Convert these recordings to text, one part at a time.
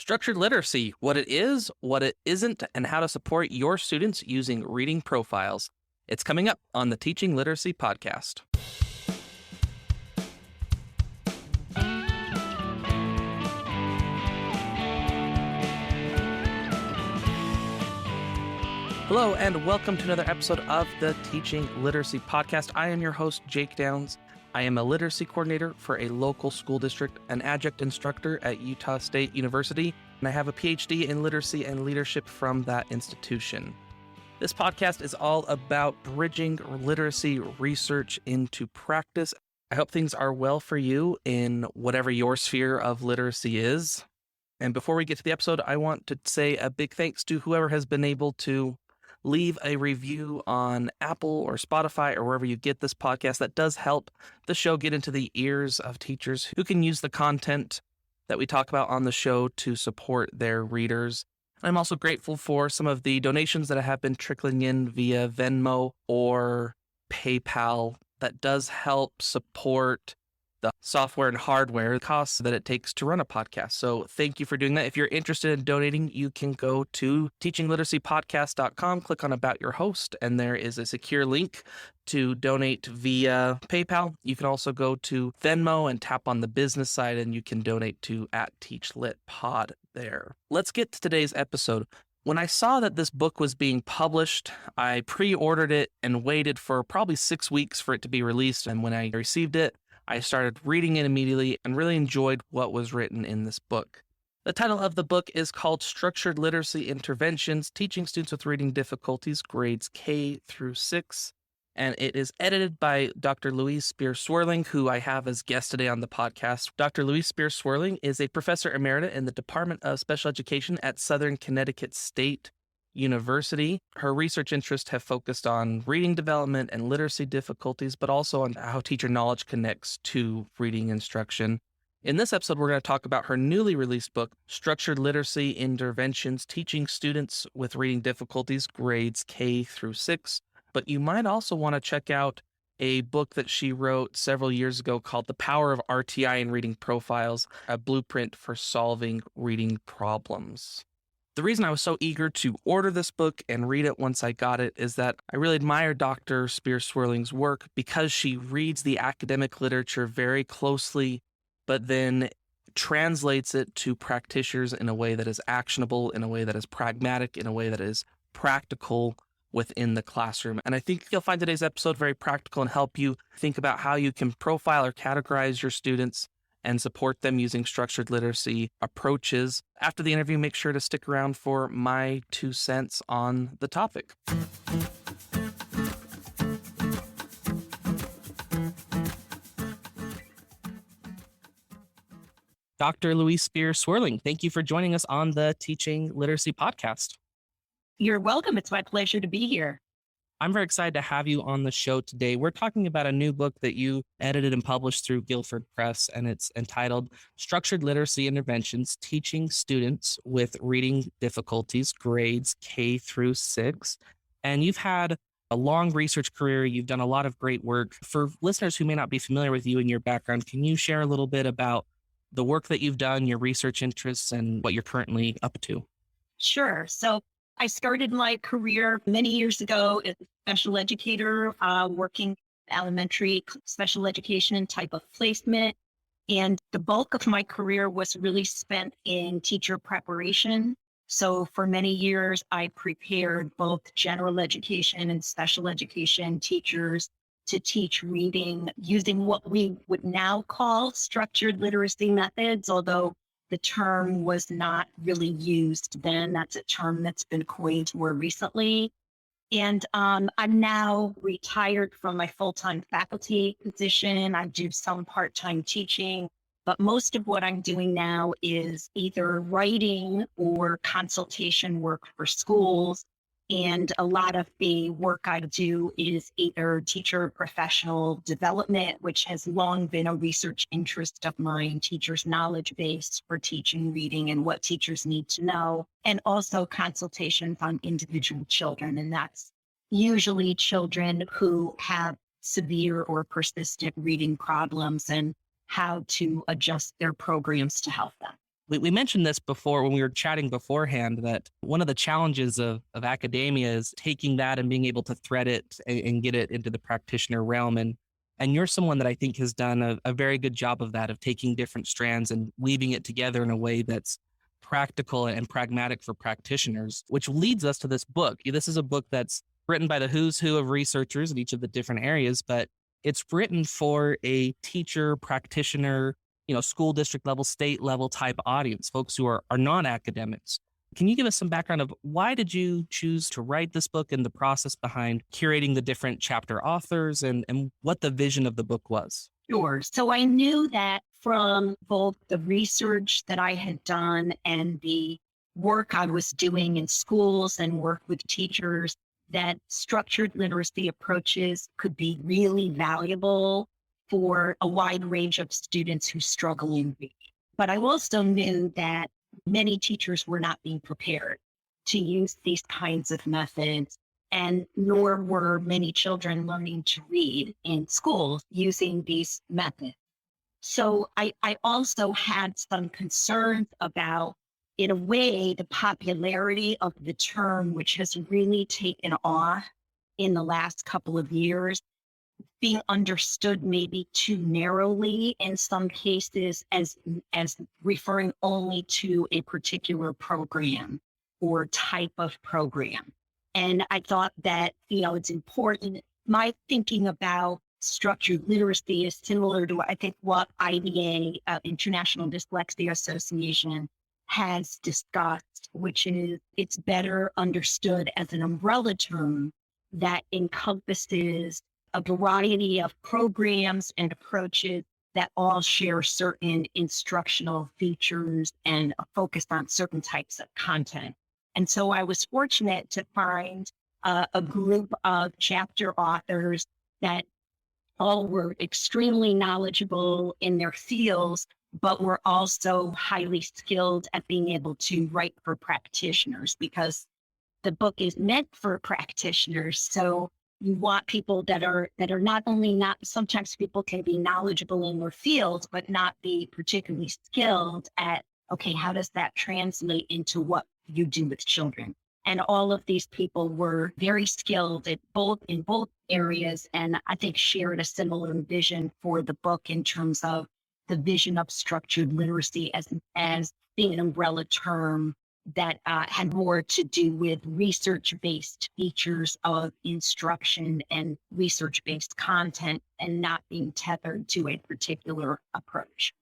Structured literacy, what it is, what it isn't, and how to support your students using reading profiles. It's coming up on the Teaching Literacy Podcast. Hello, and welcome to another episode of the Teaching Literacy Podcast. I am your host, Jake Downs. I am a literacy coordinator for a local school district, an adjunct instructor at Utah State University, and I have a PhD in literacy and leadership from that institution. This podcast is all about bridging literacy research into practice. I hope things are well for you in whatever your sphere of literacy is. And before we get to the episode, I want to say a big thanks to whoever has been able to leave a review on Apple or Spotify or wherever you get this podcast. That does help the show get into the ears of teachers who can use the content that we talk about on the show to support their readers. I'm also grateful for some of the donations that have been trickling in via Venmo or PayPal. That does help support the software and hardware costs that it takes to run a podcast. So thank you for doing that. If you're interested in donating, you can go to teachingliteracypodcast.com, click on About Your Host, and there is a secure link to donate via PayPal. You can also go to Venmo and tap on the business side, and you can donate to @TeachLitPod there. Let's get to today's episode. When I saw that this book was being published, I pre-ordered it and waited for probably 6 weeks for it to be released. And when I received it, I started reading it immediately and really enjoyed what was written in this book. The title of the book is called Structured Literacy Interventions, Teaching Students with Reading Difficulties, Grades K through 6. And it is edited by Dr. Louise Swerling, who I have as guest today on the podcast. Dr. Louise Swerling is a professor emerita in the Department of Special Education at Southern Connecticut State University. Her research interests have focused on reading development and literacy difficulties, but also on how teacher knowledge connects to reading instruction. In this episode, we're going to talk about her newly released book, Structured Literacy Interventions, Teaching Students with Reading Difficulties, Grades K through 6. But you might also want to check out a book that she wrote several years ago called The Power of RTI in Reading Profiles, a blueprint for solving reading problems. The reason I was so eager to order this book and read it once I got it is that I really admire Dr. Swerling's work because she reads the academic literature very closely, but then translates it to practitioners in a way that is actionable, in a way that is pragmatic, in a way that is practical within the classroom. And I think you'll find today's episode very practical and help you think about how you can profile or categorize your students and support them using structured literacy approaches. After the interview, make sure to stick around for my 2 cents on the topic. Dr. Louise Swerling, thank you for joining us on the Teaching Literacy Podcast. You're welcome. It's my pleasure to be here. I'm very excited to have you on the show today. We're talking about a new book that you edited and published through Guilford Press, and it's entitled Structured Literacy Interventions, Teaching Students with Reading Difficulties, Grades K through 6. And you've had a long research career. You've done a lot of great work. For listeners who may not be familiar with you and your background, can you share a little bit about the work that you've done, your research interests, and what you're currently up to? Sure. So I started my career many years ago as a special educator, working elementary special education type of placement. And the bulk of my career was really spent in teacher preparation. So for many years, I prepared both general education and special education teachers to teach reading using what we would now call structured literacy methods, although the term was not really used then. That's a term that's been coined more recently. And I'm now retired from my full-time faculty position. I do some part-time teaching, but most of what I'm doing now is either writing or consultation work for schools. And a lot of the work I do is either teacher professional development, which has long been a research interest of mine, teachers' knowledge base for teaching reading and what teachers need to know, and also consultations on individual children. And that's usually children who have severe or persistent reading problems and how to adjust their programs to help them. We mentioned this before when we were chatting beforehand, that one of the challenges of academia is taking that and being able to thread it and get it into the practitioner realm. And you're someone that I think has done a very good job of that, of taking different strands and weaving it together in a way that's practical and pragmatic for practitioners, which leads us to this book. This is a book that's written by the who's who of researchers in each of the different areas, but it's written for a teacher, practitioner, school district level, state level type audience, folks who are non-academics. Can you give us some background of why did you choose to write this book and the process behind curating the different chapter authors and what the vision of the book was? Sure. So I knew that from both the research that I had done and the work I was doing in schools and work with teachers, that structured literacy approaches could be really valuable for a wide range of students who struggle in reading. But I also knew that many teachers were not being prepared to use these kinds of methods, and nor were many children learning to read in schools using these methods. So I also had some concerns about, in a way, the popularity of the term, which has really taken off in the last couple of years, being understood maybe too narrowly in some cases as referring only to a particular program or type of program. And I thought that, it's important. My thinking about structured literacy is similar to, I think, what IDA, International Dyslexia Association, has discussed, which is it's better understood as an umbrella term that encompasses a variety of programs and approaches that all share certain instructional features and a focus on certain types of content. And so I was fortunate to find a group of chapter authors that all were extremely knowledgeable in their fields, but were also highly skilled at being able to write for practitioners, because the book is meant for practitioners. So you want people that are not only not, sometimes people can be knowledgeable in their fields, but not be particularly skilled at, okay, how does that translate into what you do with children? And all of these people were very skilled in both areas, and I think shared a similar vision for the book in terms of the vision of structured literacy as being an umbrella term that had more to do with research-based features of instruction and research-based content, and not being tethered to a particular approach.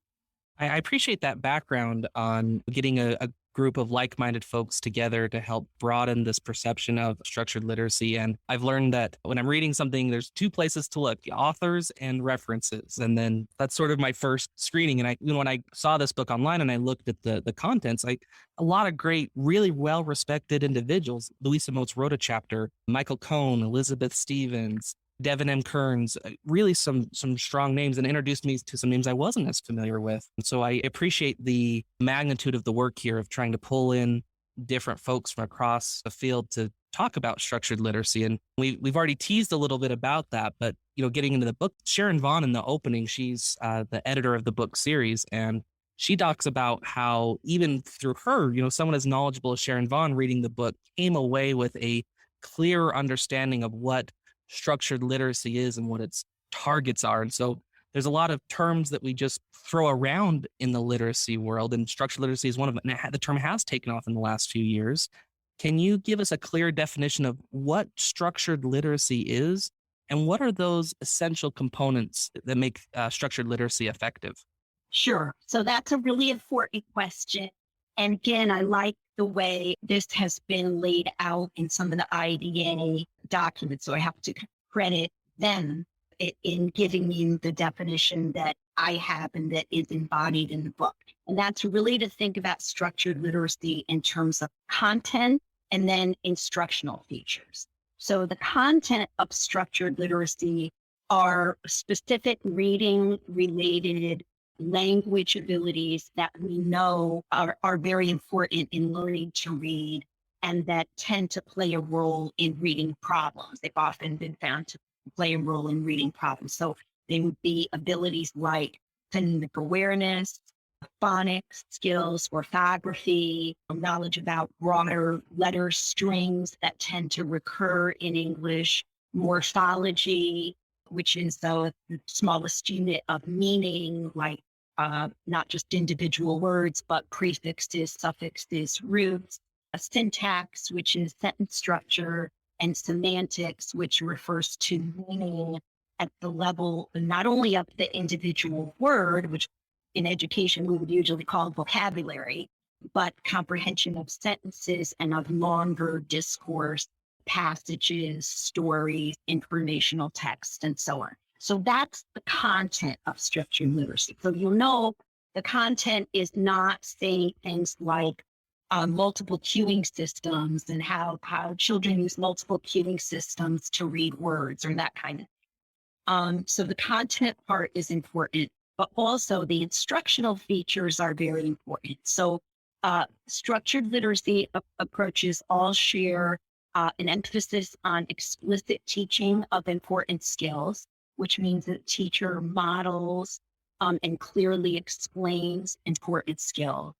I appreciate that background on getting a group of like-minded folks together to help broaden this perception of structured literacy. And I've learned that when I'm reading something, there's two places to look: authors and references. And then that's sort of my first screening. And when I saw this book online and I looked at the contents, a lot of great, really well-respected individuals. Louise wrote a chapter, Michael Cohn, Elizabeth Stevens, Devin M. Kearns, really some strong names, and introduced me to some names I wasn't as familiar with. And so I appreciate the magnitude of the work here of trying to pull in different folks from across the field to talk about structured literacy. And we've already teased a little bit about that, but getting into the book, Sharon Vaughn in the opening, she's the editor of the book series, and she talks about how even through her, someone as knowledgeable as Sharon Vaughn reading the book came away with a clearer understanding of what structured literacy is and what its targets are. And so there's a lot of terms that we just throw around in the literacy world, and structured literacy is one of them. And the term has taken off in the last few years. Can you give us a clear definition of what structured literacy is, and what are those essential components that make structured literacy effective? Sure. So that's a really important question. And again, I like the way this has been laid out in some of the IDA documents. So I have to credit them in giving you the definition that I have and that is embodied in the book. And that's really to think about structured literacy in terms of content and then instructional features. So the content of structured literacy are specific reading related language abilities that we know are very important in learning to read, and that tend to play a role in reading problems. They've often been found to play a role in reading problems. So they would be abilities like phonemic awareness, phonics skills, orthography, knowledge about broader letter strings that tend to recur in English, morphology, which is the smallest unit of meaning, like not just individual words, but prefixes, suffixes, roots, syntax, which is sentence structure, and semantics, which refers to meaning at the level not only of the individual word, which in education we would usually call vocabulary, but comprehension of sentences and of longer discourse, passages, stories, informational text, and so on. So that's the content of structured literacy. So you'll know the content is not saying things like multiple queuing systems and how children use multiple queuing systems to read words or that kind of thing. So the content part is important, but also the instructional features are very important. So structured literacy approaches all share an emphasis on explicit teaching of important skills, which means that teacher models and clearly explains important skills.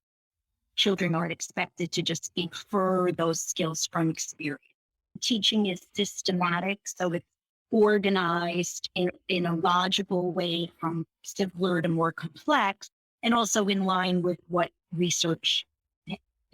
Children aren't expected to just infer those skills from experience. Teaching is systematic, so it's organized in a logical way from simpler to more complex, and also in line with what research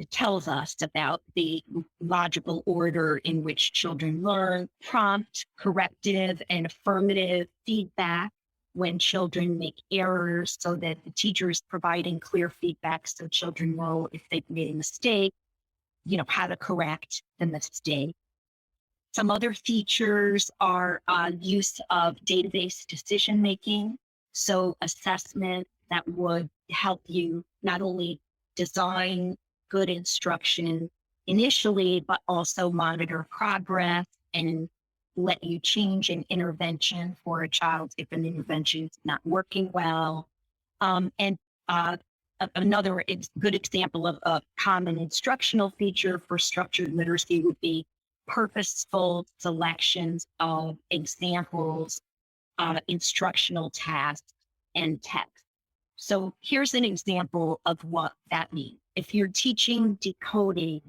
tells us about the logical order in which children learn, prompt, corrective, and affirmative feedback when children make errors so that the teacher is providing clear feedback so children know if they've made a mistake, how to correct the mistake. Some other features are use of database decision-making. So assessment that would help you not only design good instruction initially, but also monitor progress and let you change an intervention for a child if an intervention is not working well. And another good example of a common instructional feature for structured literacy would be purposeful selections of examples, instructional tasks, and text. So here's an example of what that means. If you're teaching decoding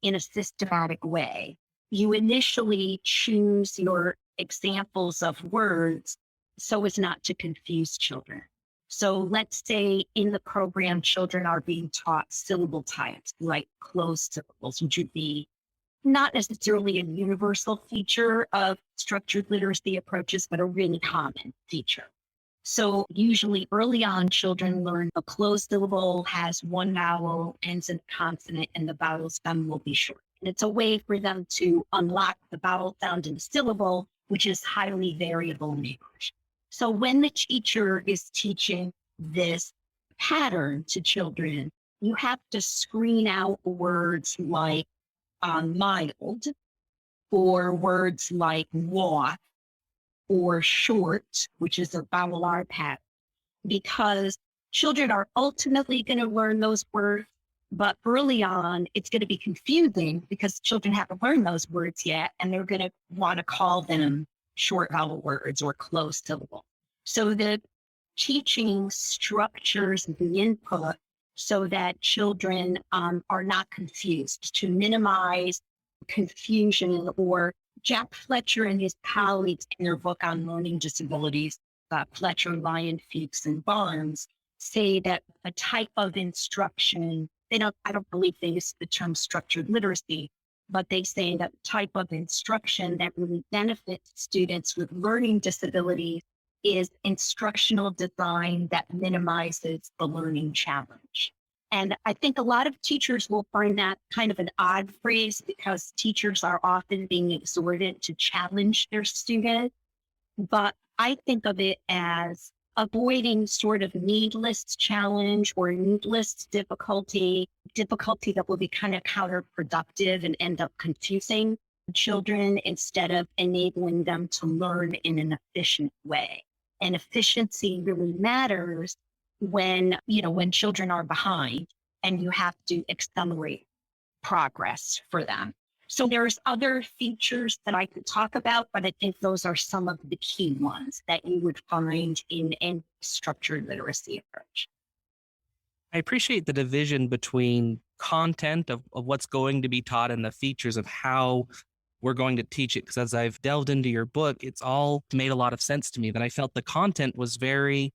in a systematic way, you initially choose your examples of words so as not to confuse children. So let's say in the program, children are being taught syllable types like closed syllables, which would be not necessarily a universal feature of structured literacy approaches, but a really common feature. So usually early on, children learn a closed syllable has one vowel, ends in a consonant, and the vowel stem will be short. And it's a way for them to unlock the vowel sound in the syllable, which is highly variable in English. So when the teacher is teaching this pattern to children, you have to screen out words like mild, or words like walk, or short, which is a vowel R pattern, because children are ultimately going to learn those words, but early on, it's going to be confusing because children haven't learned those words yet, and they're going to want to call them short vowel words or closed syllable. So the teaching structures the input so that children are not confused, to minimize confusion. Or Jack Fletcher and his colleagues in their book on learning disabilities, Fletcher, Lyon, Fuchs, and Barnes, say that a type of instruction, I don't believe they use the term structured literacy, but they say that type of instruction that really benefits students with learning disabilities is instructional design that minimizes the learning challenge. And I think a lot of teachers will find that kind of an odd phrase because teachers are often being exhorted to challenge their students. But I think of it as avoiding sort of needless challenge or needless difficulty that will be kind of counterproductive and end up confusing children instead of enabling them to learn in an efficient way. And efficiency really matters when children are behind and you have to accelerate progress for them. So there's other features that I could talk about, but I think those are some of the key ones that you would find in a structured literacy approach. I appreciate the division between content of what's going to be taught and the features of how we're going to teach it. Because as I've delved into your book, it's all made a lot of sense to me that I felt the content was very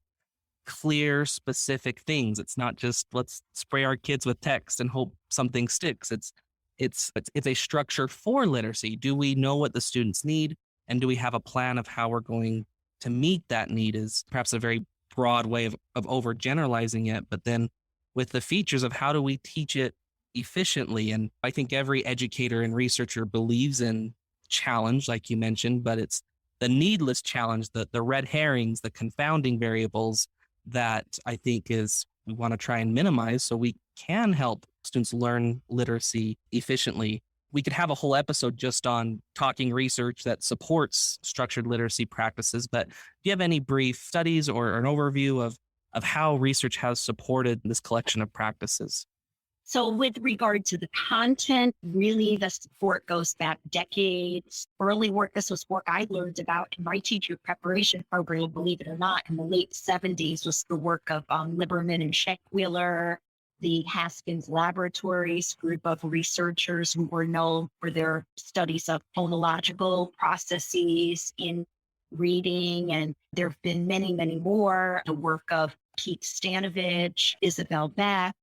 clear, specific things. It's not just let's spray our kids with text and hope something sticks. It's a structure for literacy. Do we know what the students need? And do we have a plan of how we're going to meet that need is perhaps a very broad way of overgeneralizing it. But then with the features of how do we teach it efficiently? And I think every educator and researcher believes in challenge, like you mentioned, but it's the needless challenge, the red herrings, the confounding variables that I think is we want to try and minimize so we can help students learn literacy efficiently. We could have a whole episode just on talking research that supports structured literacy practices, but do you have any brief studies or an overview of how research has supported this collection of practices? So with regard to the content, really the support goes back decades. Early work, this was work I learned about in my teacher preparation program, believe it or not, in the late 70s was the work of Liberman and Scheckwheeler, the Haskins Laboratories group of researchers who were known for their studies of phonological processes in reading. And there have been many, many more. The work of Pete Stanovich, Isabel Beck,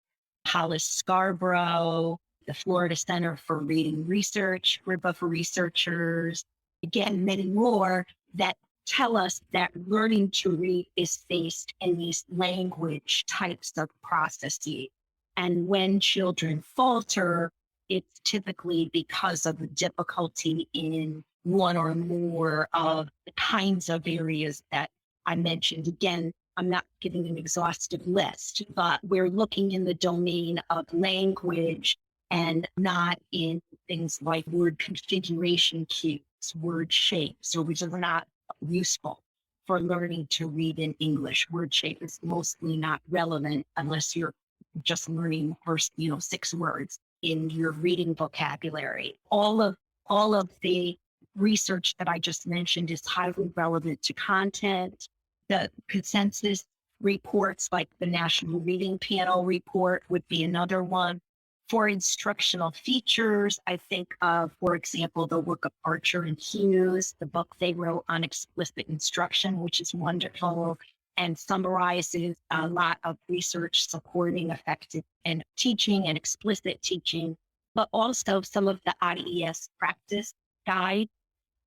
Hollis Scarborough, the Florida Center for Reading Research, group of researchers, again, many more that tell us that learning to read is based in these language types of processes. And when children falter, it's typically because of the difficulty in one or more of the kinds of areas that I mentioned. Again, I'm not giving an exhaustive list, but we're looking in the domain of language and not in things like word configuration cues, word shapes, or which are not useful for learning to read in English. Word shape is mostly not relevant unless you're just learning the first, 6 words in your reading vocabulary. All of the research that I just mentioned is highly relevant to content. The consensus reports like the National Reading Panel report would be another one. For instructional features, I think of, for example, the work of Archer and Hughes, the book they wrote on explicit instruction, which is wonderful and summarizes a lot of research supporting effective and teaching and explicit teaching, but also some of the IES practice guides,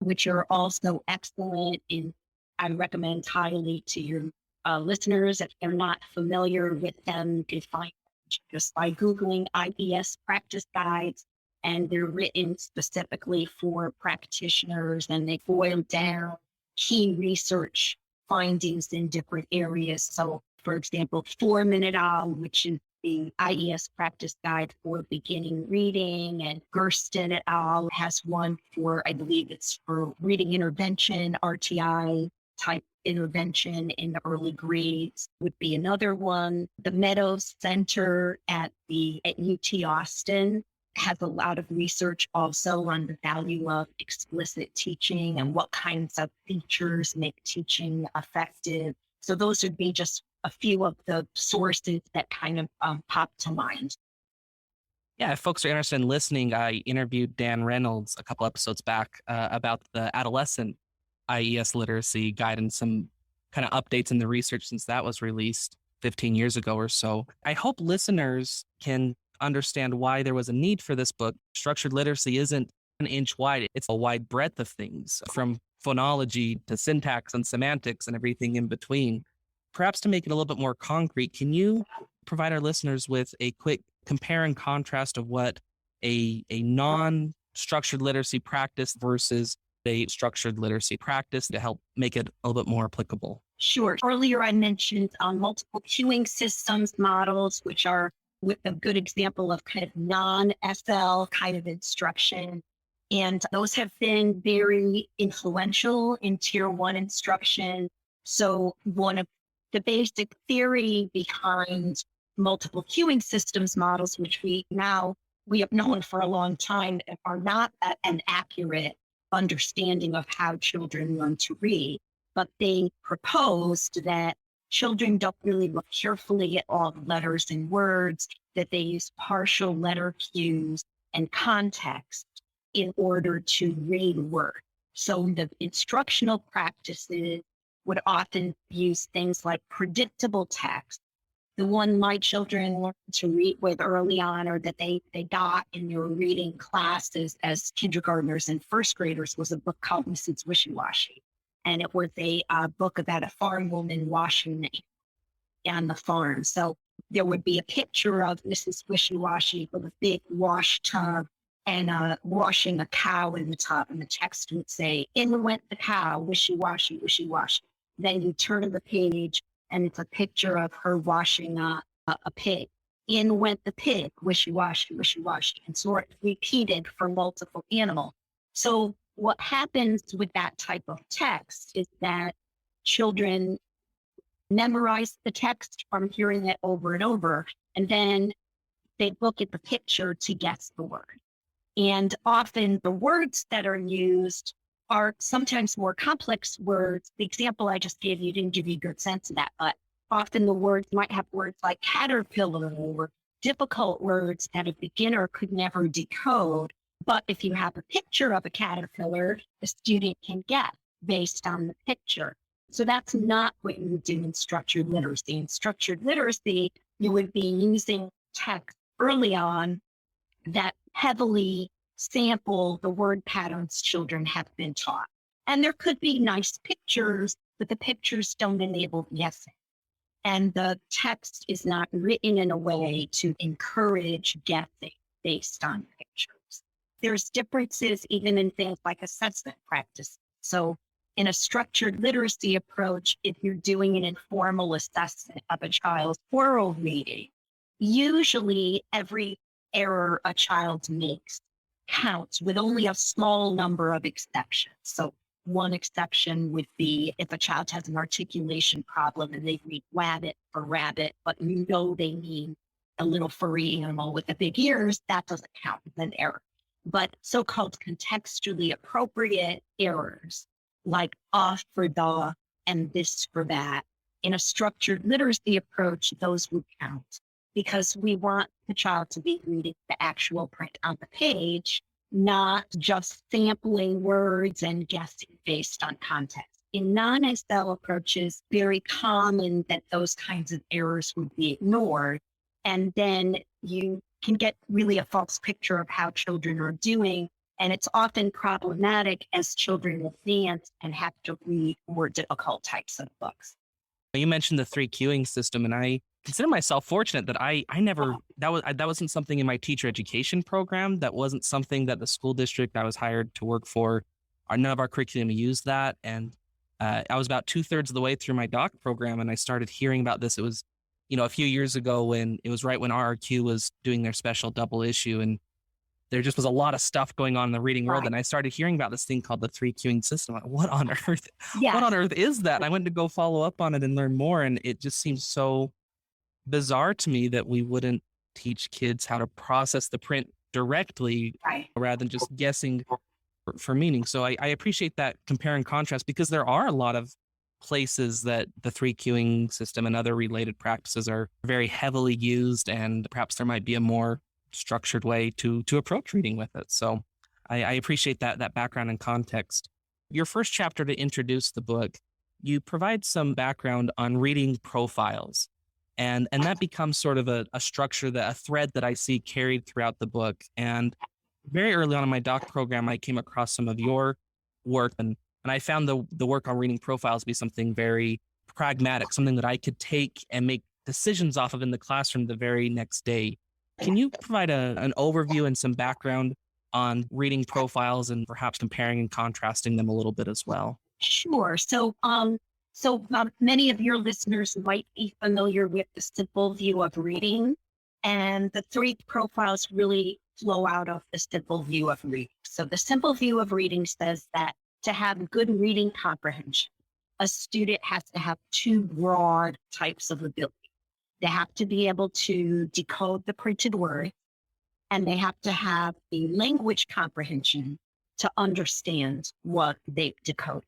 which are also excellent in I recommend highly to your listeners. If they're not familiar with them, you can find them just by Googling IES practice guides, and they're written specifically for practitioners, and they boil down key research findings in different areas. So, for example, 4-Minute Owl, which is the IES practice guide for beginning reading, and Gersten et al. Has one for, I believe it's for reading intervention, RTI type intervention in the early grades would be another one. The Meadows Center at UT Austin has a lot of research also on the value of explicit teaching and what kinds of features make teaching effective. So those would be just a few of the sources that kind of pop to mind. Yeah, if folks are interested in listening, I interviewed Dan Reynolds a couple episodes back about the adolescent IES literacy guide and some kind of updates in the research since that was released 15 years ago or so. I hope listeners can understand why there was a need for this book. Structured literacy isn't an inch wide. It's a wide breadth of things, from phonology to syntax and semantics and everything in between. Perhaps to make it a little bit more concrete, can you provide our listeners with a quick compare and contrast of what a non-structured literacy practice versus a structured literacy practice to help make it a little bit more applicable? Sure. Earlier, I mentioned multiple cueing systems models, which are a good example of kind of non-SL kind of instruction. And those have been very influential in Tier 1 instruction. So one of the basic theory behind multiple cueing systems models, which we have known for a long time, are not an accurate understanding of how children learn to read, but they proposed that children don't really look carefully at all the letters and words, that they use partial letter cues and context in order to read a word. So the instructional practices would often use things like predictable text. The one my children learned to read with early on, or that they got in their reading classes as kindergartners and first graders, was a book called Mrs. Wishy-Washy. And it was a book about a farm woman washing on the farm. So there would be a picture of Mrs. Wishy-Washy with a big wash tub and washing a cow in the tub. And the text would say, "In went the cow, wishy-washy, wishy-washy." Then you turn the page and it's a picture of her washing a pig. "In went the pig, wishy-washy, wishy-washy." And so it's repeated for multiple animals. So what happens with that type of text is that children memorize the text from hearing it over and over, and then they look at the picture to guess the word. And often the words that are used are sometimes more complex words. The example I just gave you didn't give you a good sense of that, but often the words might have words like caterpillar or difficult words that a beginner could never decode. But if you have a picture of a caterpillar, the student can get based on the picture. So that's not what you would do in structured literacy. In structured literacy, you would be using text early on that heavily sample the word patterns children have been taught. And there could be nice pictures, but the pictures don't enable guessing. And the text is not written in a way to encourage guessing based on pictures. There's differences even in things like assessment practice. So in a structured literacy approach, if you're doing an informal assessment of a child's oral reading, usually every error a child makes counts, with only a small number of exceptions. So one exception would be if a child has an articulation problem and they read rabbit for rabbit, but you know they mean a little furry animal with the big ears, that doesn't count as an error. But so-called contextually appropriate errors, like for the and this for that, in a structured literacy approach, those would count, because we want the child to be reading the actual print on the page, not just sampling words and guessing based on context. In non-SL approaches, very common that those kinds of errors would be ignored. And then you can get really a false picture of how children are doing. And it's often problematic as children advance and have to read more difficult types of books. You mentioned the 3 cueing system, and I consider myself fortunate that I never, that wasn't something in my teacher education program. That wasn't something that the school district I was hired to work for, none of our curriculum used that. And I was about 2/3 of the way through my doc program, and I started hearing about this. It was, a few years ago, when it was right when RRQ was doing their special double issue, and there just was a lot of stuff going on in the reading world. Right. And I started hearing about this thing called the 3 cueing system. Like, what on earth? Yes. What on earth is that? And I went to go follow up on it and learn more. And it just seems so bizarre to me that we wouldn't teach kids how to process the print directly, Right. rather than just guessing for meaning. So I appreciate that compare and contrast, because there are a lot of places that the 3 cueing system and other related practices are very heavily used, and perhaps there might be a more structured way to approach reading with it. So I appreciate that background and context. Your first chapter to introduce the book, you provide some background on reading profiles. And that becomes sort of a structure, a thread that I see carried throughout the book. And very early on in my doc program, I came across some of your work, and I found the work on reading profiles to be something very pragmatic, something that I could take and make decisions off of in the classroom the very next day. Can you provide an overview and some background on reading profiles, and perhaps comparing and contrasting them a little bit as well? Sure. So many of your listeners might be familiar with the simple view of reading, and the 3 profiles really flow out of the simple view of reading. So the simple view of reading says that to have good reading comprehension, a student has to have 2 broad types of ability. They have to be able to decode the printed word, and they have to have the language comprehension to understand what they've decoded.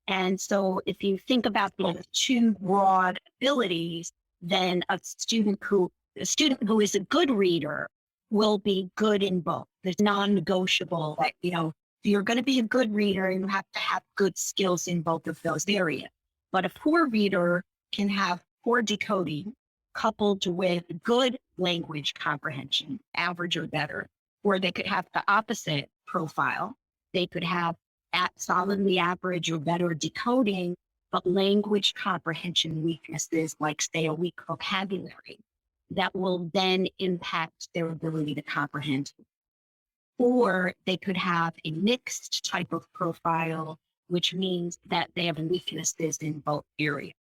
And so if you think about the two broad abilities, then a student who is a good reader will be good in both. It's non-negotiable that, if you're going to be a good reader, you have to have good skills in both of those areas. But a poor reader can have poor decoding coupled with good language comprehension, average or better, or they could have the opposite profile. They could have at solidly average or better decoding, but language comprehension weaknesses, like say a weak vocabulary, that will then impact their ability to comprehend. Or they could have a mixed type of profile, which means that they have weaknesses in both areas.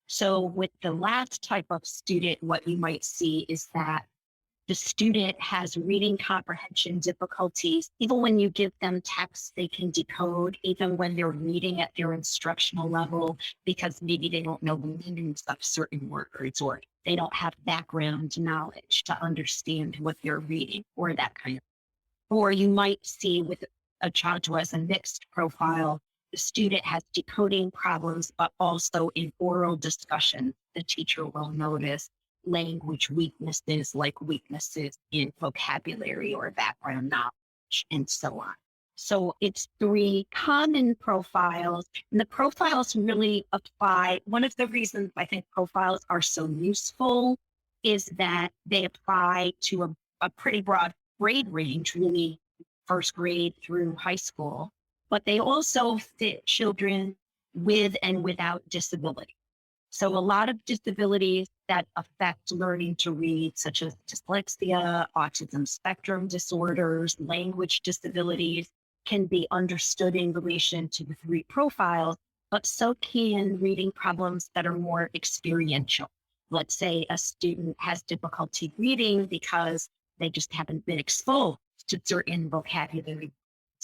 So with the last type of student, what you might see is that the student has reading comprehension difficulties. Even when you give them text, they can decode, even when they're reading at their instructional level, because maybe they don't know the meanings of certain words, or they don't have background knowledge to understand what they're reading, or that kind of. Or you might see with a child who has a mixed profile, the student has decoding problems, but also in oral discussion, the teacher will notice language weaknesses, like weaknesses in vocabulary or background knowledge, and so on. So it's three common profiles, and the profiles really apply. One of the reasons I think profiles are so useful is that they apply to a pretty broad grade range, really first grade through high school, but they also fit children with and without disability. So a lot of disabilities that affect learning to read, such as dyslexia, autism spectrum disorders, language disabilities, can be understood in relation to the three profiles, but so can reading problems that are more experiential. Let's say a student has difficulty reading because they just haven't been exposed to certain vocabulary,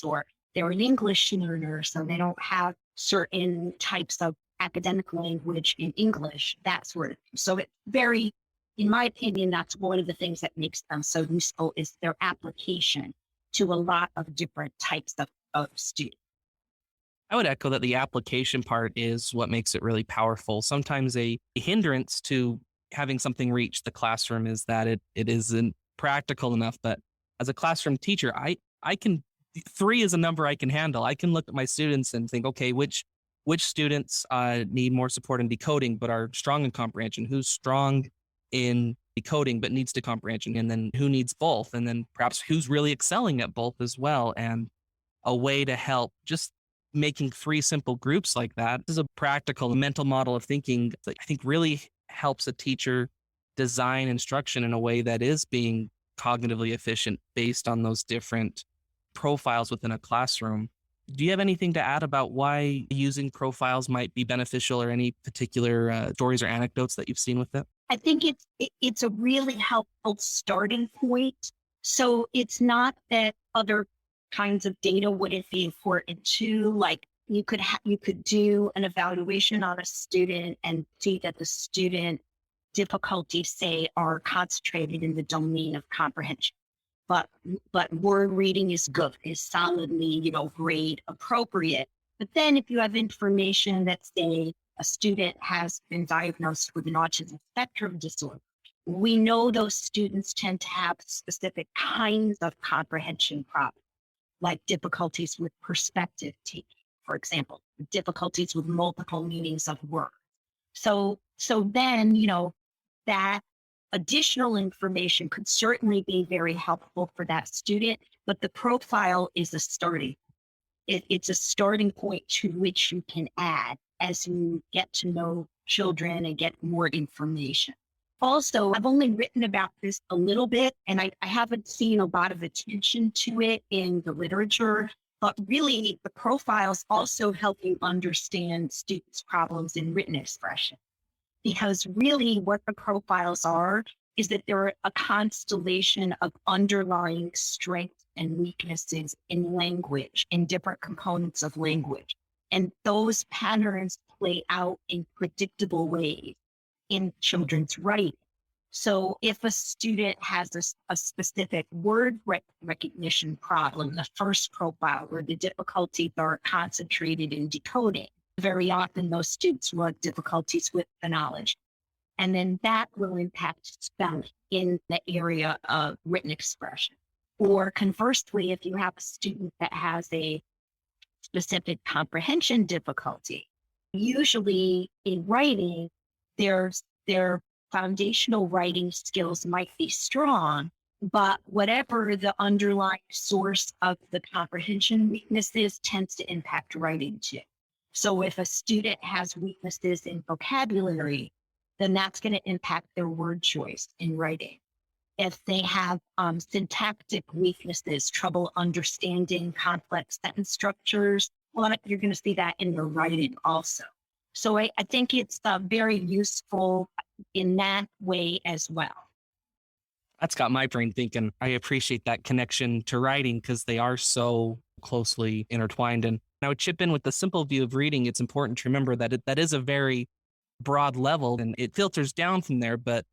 or they're an English learner, so they don't have certain types of academic language in English, that sort of thing. So it's very, in my opinion, that's one of the things that makes them so useful, is their application to a lot of different types of students. I would echo that the application part is what makes it really powerful. Sometimes a hindrance to having something reach the classroom is that it isn't practical enough. But as a classroom teacher, I can, 3 is a number I can handle. I can look at my students and think, okay, which students need more support in decoding but are strong in comprehension? Who's strong in decoding but needs to comprehension? And then who needs both? And then perhaps who's really excelling at both as well? And a way to help, just making 3 simple groups like that is a practical mental model of thinking that I think really helps a teacher design instruction in a way that is being cognitively efficient based on those different profiles within a classroom. Do you have anything to add about why using profiles might be beneficial, or any particular stories or anecdotes that you've seen with it? I think it's a really helpful starting point. So it's not that other kinds of data wouldn't be important too. Like you could do an evaluation on a student and see that the student difficulties, say, are concentrated in the domain of comprehension. But word reading is good, is solidly, grade appropriate. But then if you have information that, say, a student has been diagnosed with an autism spectrum disorder, we know those students tend to have specific kinds of comprehension problems, like difficulties with perspective taking, for example, difficulties with multiple meanings of words. So then, that additional information could certainly be very helpful for that student, but the profile is a starting. It's a starting point to which you can add as you get to know children and get more information. Also, I've only written about this a little bit, and I haven't seen a lot of attention to it in the literature, but really the profiles also help you understand students' problems in written expression. Because really what the profiles are is that they're a constellation of underlying strengths and weaknesses in language, in different components of language. And those patterns play out in predictable ways in children's writing. So if a student has a specific word recognition problem, the first profile, where the difficulties are concentrated in decoding, very often those students will have difficulties with the knowledge. And then that will impact spelling in the area of written expression. Or conversely, if you have a student that has a specific comprehension difficulty, usually in writing, their foundational writing skills might be strong, but whatever the underlying source of the comprehension weakness is tends to impact writing too. So if a student has weaknesses in vocabulary, then that's going to impact their word choice in writing. If they have syntactic weaknesses, trouble understanding complex sentence structures, well, you're going to see that in their writing also. So I think it's very useful in that way as well. That's got my brain thinking. I appreciate that connection to writing because they are so closely intertwined. And I would chip in with the simple view of reading. It's important to remember that that is a very broad level and it filters down from there. But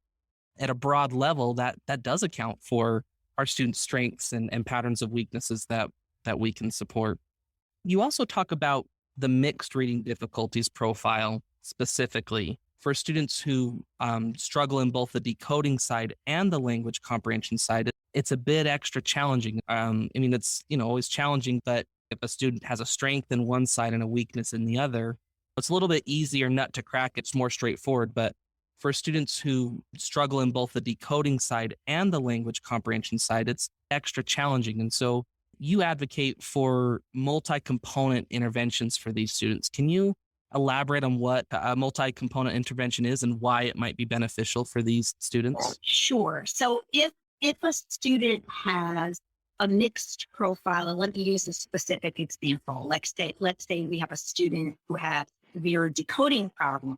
at a broad level, that does account for our students' strengths and patterns of weaknesses that we can support. You also talk about the mixed reading difficulties profile specifically for students who struggle in both the decoding side and the language comprehension side. It's a bit extra challenging. It's always challenging, but if a student has a strength in one side and a weakness in the other, it's a little bit easier nut to crack. It's more straightforward. But for students who struggle in both the decoding side and the language comprehension side, it's extra challenging. And so you advocate for multi-component interventions for these students. Can you elaborate on what a multi-component intervention is and why it might be beneficial for these students? Sure. So if a student has a mixed profile, and let me use a specific example. Let's say we have a student who has severe decoding problems,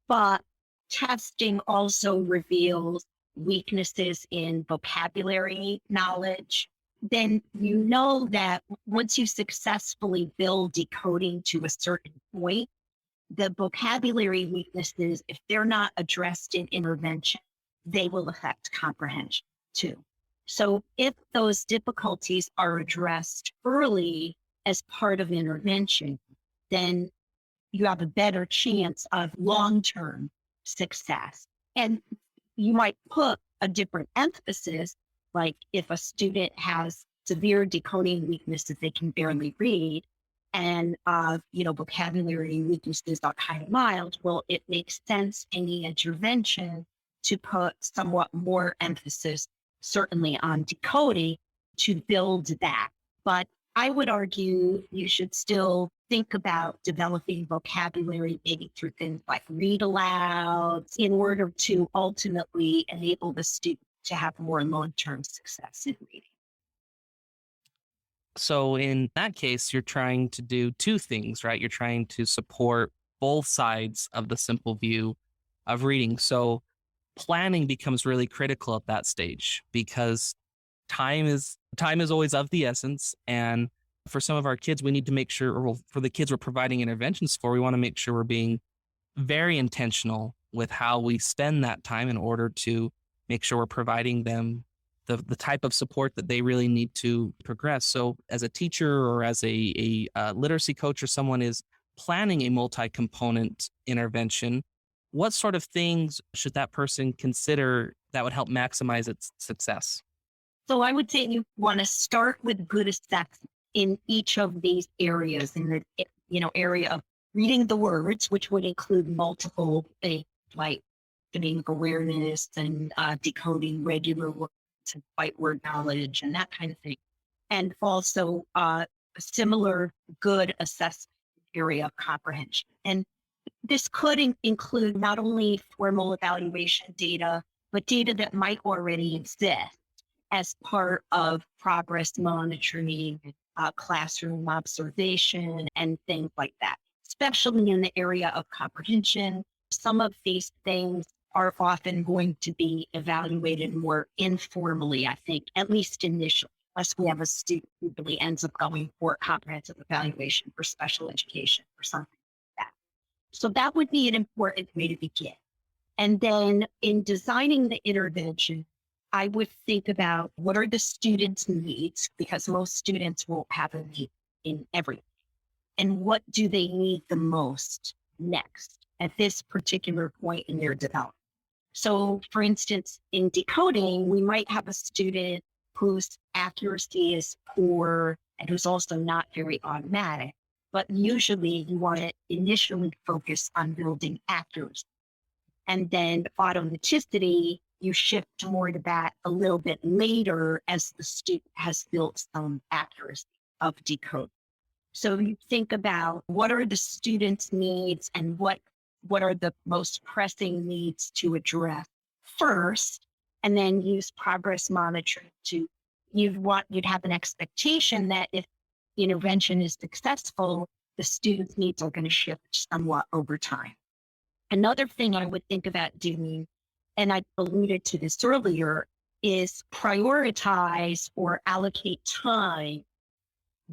but testing also reveals weaknesses in vocabulary knowledge, then you know that once you successfully build decoding to a certain point, the vocabulary weaknesses, if they're not addressed in intervention, they will affect comprehension too. So if those difficulties are addressed early as part of intervention, then you have a better chance of long-term success. And you might put a different emphasis, like if a student has severe decoding weaknesses, they can barely read, and vocabulary weaknesses are kind of mild, well, it makes sense in the intervention to put somewhat more emphasis, certainly on decoding, to build that. But I would argue you should still think about developing vocabulary, maybe through things like read alouds, in order to ultimately enable the student to have more long-term success in reading. So in that case, you're trying to do two things, right? You're trying to support both sides of the simple view of reading. So planning becomes really critical at that stage because time is always of the essence. And for some of our kids, we need to make sure, or for the kids we're providing interventions for, we want to make sure we're being very intentional with how we spend that time in order to make sure we're providing them the type of support that they really need to progress. So as a teacher or as a literacy coach or someone is planning a multi-component intervention, what sort of things should that person consider that would help maximize its success? So I would say you want to start with good assessment in each of these areas, in the area of reading the words, which would include multiple things like phonemic awareness and decoding regular words and white word knowledge and that kind of thing. And also a similar good assessment area of comprehension. And this could include not only formal evaluation data, but data that might already exist as part of progress monitoring, classroom observation, and things like that, especially in the area of comprehension. Some of these things are often going to be evaluated more informally, I think, at least initially, unless we have a student who really ends up going for comprehensive evaluation for special education or something like that. So that would be an important way to begin. And then in designing the intervention, I would think about what are the students' needs, because most students won't have a need in everything. and what do they need the most next at this particular point in their development. So, for instance, in decoding, we might have a student whose accuracy is poor and who's also not very automatic. But usually you want to initially focus on building accuracy. And then automaticity, you shift more to that a little bit later as the student has built some accuracy of decoding. So you think about what are the students' needs and what are the most pressing needs to address first, and then use progress monitoring to, you'd have an expectation that if intervention is successful, the students' needs are going to shift somewhat over time. Another thing I would think about doing, and I alluded to this earlier, is prioritize or allocate time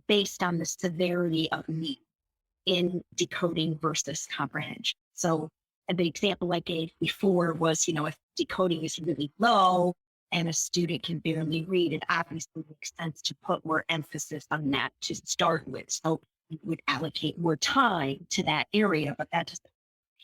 based on the severity of need in decoding versus comprehension. So the example I gave before was, if decoding is really low and a student can barely read, it obviously makes sense to put more emphasis on that to start with. So you would allocate more time to that area, but that doesn't,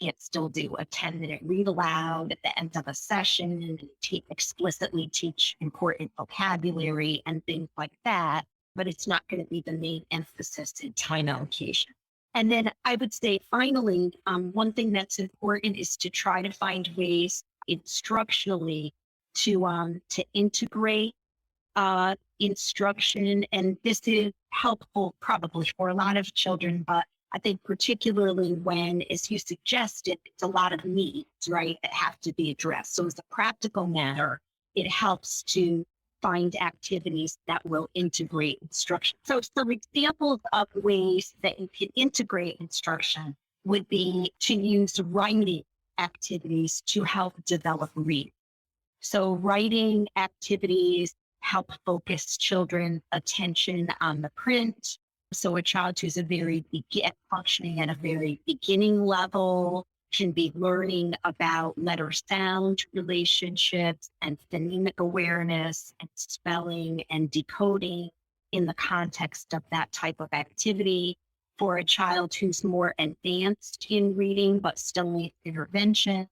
can't still do a 10-minute read aloud at the end of a session and explicitly teach important vocabulary and things like that. But it's not going to be the main emphasis in time allocation. And then I would say, finally, one thing that's important is to try to find ways instructionally to integrate instruction. And this is helpful probably for a lot of children, but I think particularly when, as you suggested, it's a lot of needs, right, that have to be addressed. So as a practical matter, it helps to find activities that will integrate instruction. So some examples of ways that you can integrate instruction would be to use writing activities to help develop reading. So writing activities help focus children's attention on the print. So a child who's functioning at a very beginning level can be learning about letter sound relationships and phonemic awareness and spelling and decoding in the context of that type of activity. For a child who's more advanced in reading but still needs intervention,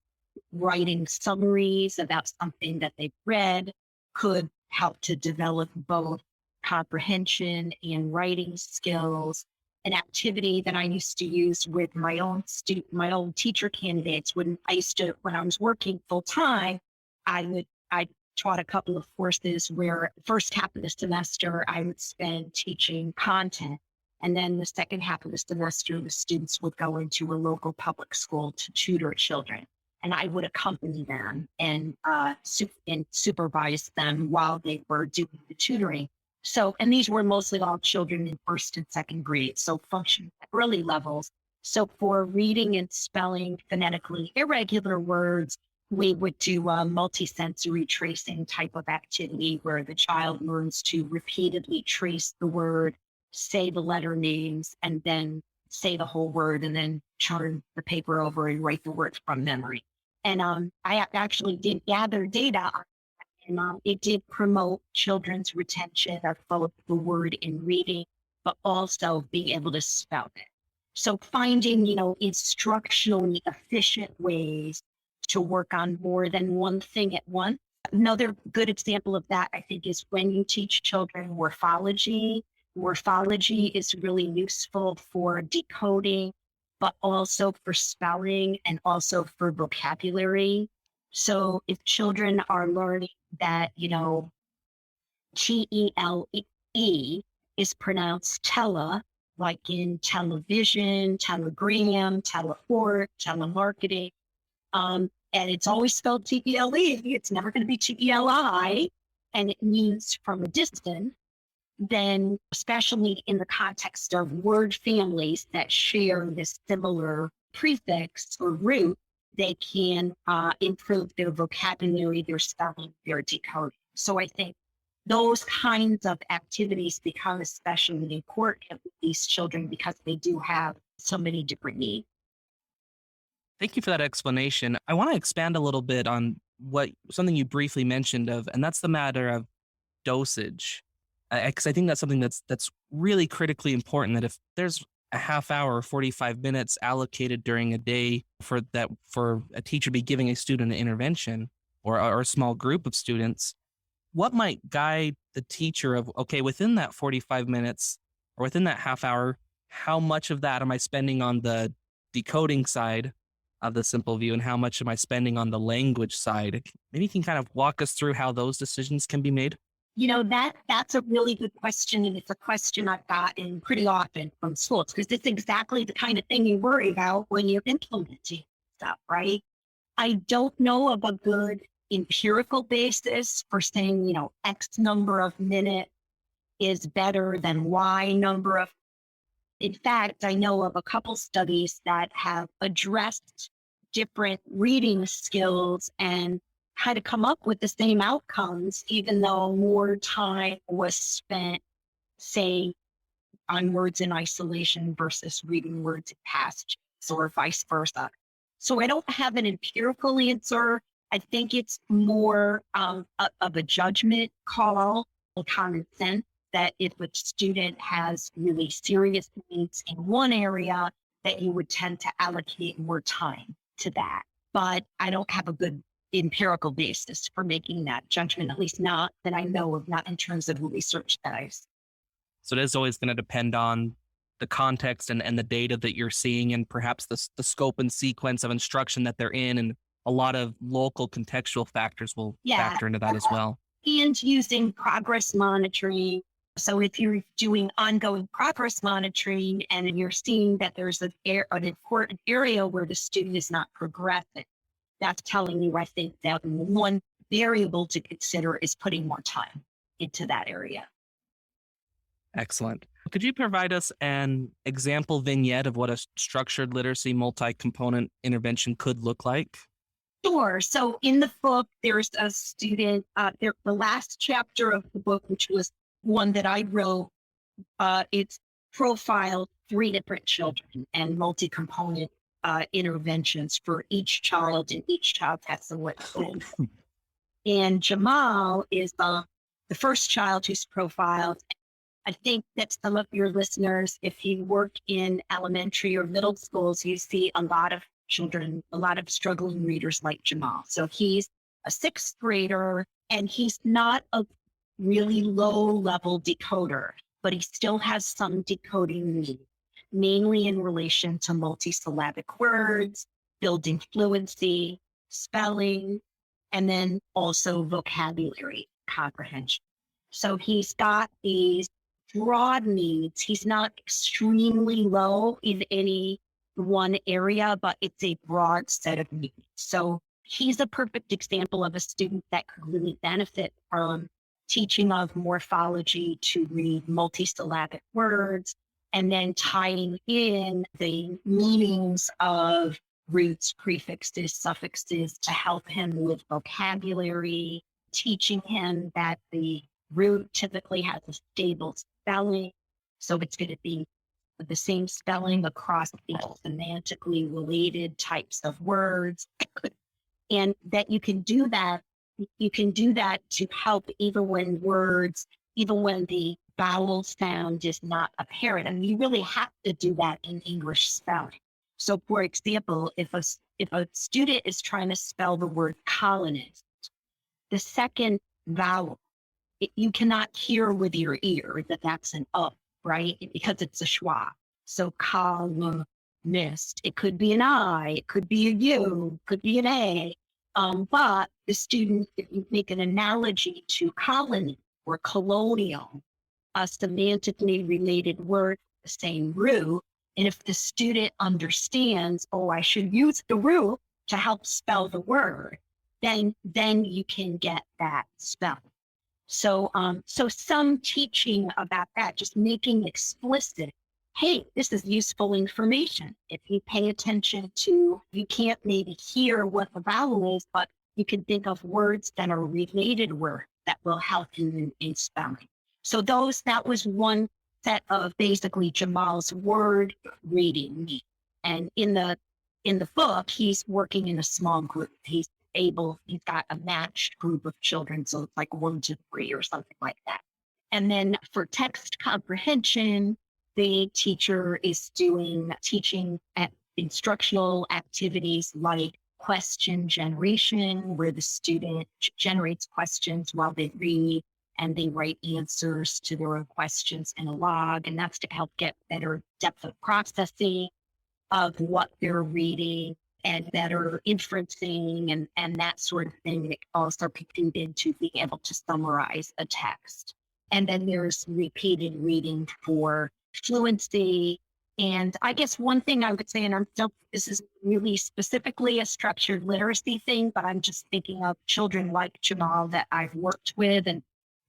writing summaries about something that they've read could help to develop both comprehension and writing skills. An activity that I used to use with my own teacher candidates when I was working full time, I taught a couple of courses where the first half of the semester I would spend teaching content. And then the second half of the semester, the students would go into a local public school to tutor children. And I would accompany them and supervise them while they were doing the tutoring. So, and these were mostly all children in first and second grade, so functioning at early levels. So for reading and spelling phonetically irregular words, we would do a multisensory tracing type of activity where the child learns to repeatedly trace the word, say the letter names, and then say the whole word, and then turn the paper over and write the words from memory. And I actually did gather data on, and it did promote children's retention of both the word in reading, but also being able to spell it. So finding, instructionally efficient ways to work on more than one thing at once. Another good example of that, I think, is when you teach children morphology. Morphology is really useful for decoding, but also for spelling and also for vocabulary. So if children are learning that, TELE is pronounced tele, like in television, telegram, teleport, telemarketing, and it's always spelled TELE, it's never going to be TELI, and it means from a distance, then especially in the context of word families that share this similar prefix or root, they can improve their vocabulary, their spelling, their decoding. So I think those kinds of activities become especially important with these children because they do have so many different needs. Thank you for that explanation. I want to expand a little bit on something you briefly mentioned and that's the matter of dosage. Because I think that's something that's really critically important, that if there's a half hour, 45 minutes allocated during a day for a teacher to be giving a student an intervention or a small group of students, what might guide the teacher of, okay, within that 45 minutes or within that half hour, how much of that am I spending on the decoding side of the simple view and how much am I spending on the language side? Maybe you can kind of walk us through how those decisions can be made. That's a really good question. And it's a question I've gotten pretty often from schools because it's exactly the kind of thing you worry about when you're implementing stuff, right? I don't know of a good empirical basis for saying, X number of minutes is better than Y number of. In fact, I know of a couple studies that have addressed different reading skills and kind of come up with the same outcomes, even though more time was spent, say, on words in isolation versus reading words in passages or vice versa. So I don't have an empirical answer. I think it's more of a judgment call, a common sense that if a student has really serious needs in one area, that you would tend to allocate more time to that. But I don't have a good empirical basis for making that judgment, at least not that I know of, not in terms of research that I've seen. So it is always going to depend on the context and the data that you're seeing and perhaps the scope and sequence of instruction that they're in. And a lot of local contextual factors will factor into that as well. And using progress monitoring. So if you're doing ongoing progress monitoring and you're seeing that there's an important area where the student is not progressing, that's telling you, I think, that one variable to consider is putting more time into that area. Excellent. Could you provide us an example vignette of what a structured literacy multi-component intervention could look like? Sure. So in the book, there's a student, the last chapter of the book, which was one that I wrote, it's profiled 3 different children and multi-component interventions for each child, and each child has some limitations. And Jamal is the first child who's profiled. I think that some of your listeners, if you work in elementary or middle schools, you see a lot of children, a lot of struggling readers like Jamal. So he's a 6th grader and he's not a really low level decoder, but he still has some decoding needs, mainly in relation to multisyllabic words, building fluency, spelling, and then also vocabulary comprehension. So he's got these broad needs. He's not extremely low in any one area, but it's a broad set of needs. So he's a perfect example of a student that could really benefit from teaching of morphology to read multisyllabic words, and then tying in the meanings of roots, prefixes, suffixes to help him with vocabulary, teaching him that the root typically has a stable spelling. So it's going to be the same spelling across the semantically related types of words. And that you can do that. You can do that to help even when the vowel sound is not apparent. And you really have to do that in English spelling. So for example, if a student is trying to spell the word colonist, the second vowel, you cannot hear with your ear that that's an up, right? Because it's a schwa. So columnist, it could be an I, it could be a U, it could be an A. But the student, if you make an analogy to colony or colonial, a semantically related word, the same root, and if the student understands, oh, I should use the root to help spell the word, then you can get that spell. So some teaching about that, just making explicit, hey, this is useful information. If you pay attention to, you can't maybe hear what the vowel is, but you can think of words that are related words that will help you in spelling. So that was one set of basically Jamal's word reading. And in the book, he's working in a small group. He's got a matched group of children. So it's like 1 to 3 or something like that. And then for text comprehension, the teacher is doing teaching at instructional activities like question generation, where the student generates questions while they read and they write answers to their own questions in a log. And that's to help get better depth of processing of what they're reading and better inferencing and that sort of thing that also can into being able to summarize a text. And then there's repeated reading for fluency. And I guess one thing I would say, and this is really specifically a structured literacy thing, but I'm just thinking of children like Jamal that I've worked with, and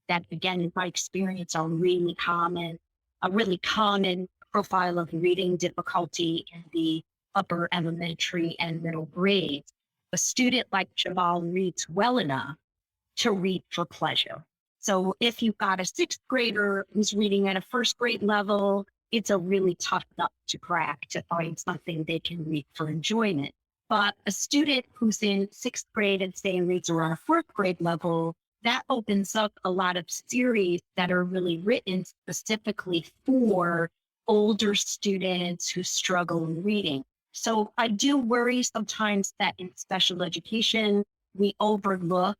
that, again, in my experience, are a really common profile of reading difficulty in the upper elementary and middle grades. A student like Jamal reads well enough to read for pleasure. So if you've got a sixth grader who's reading at a first grade level, it's a really tough nut to crack to find something they can read for enjoyment. But a student who's in sixth grade and say reads around a fourth grade level, that opens up a lot of series that are really written specifically for older students who struggle in reading. So I do worry sometimes that in special education, we overlook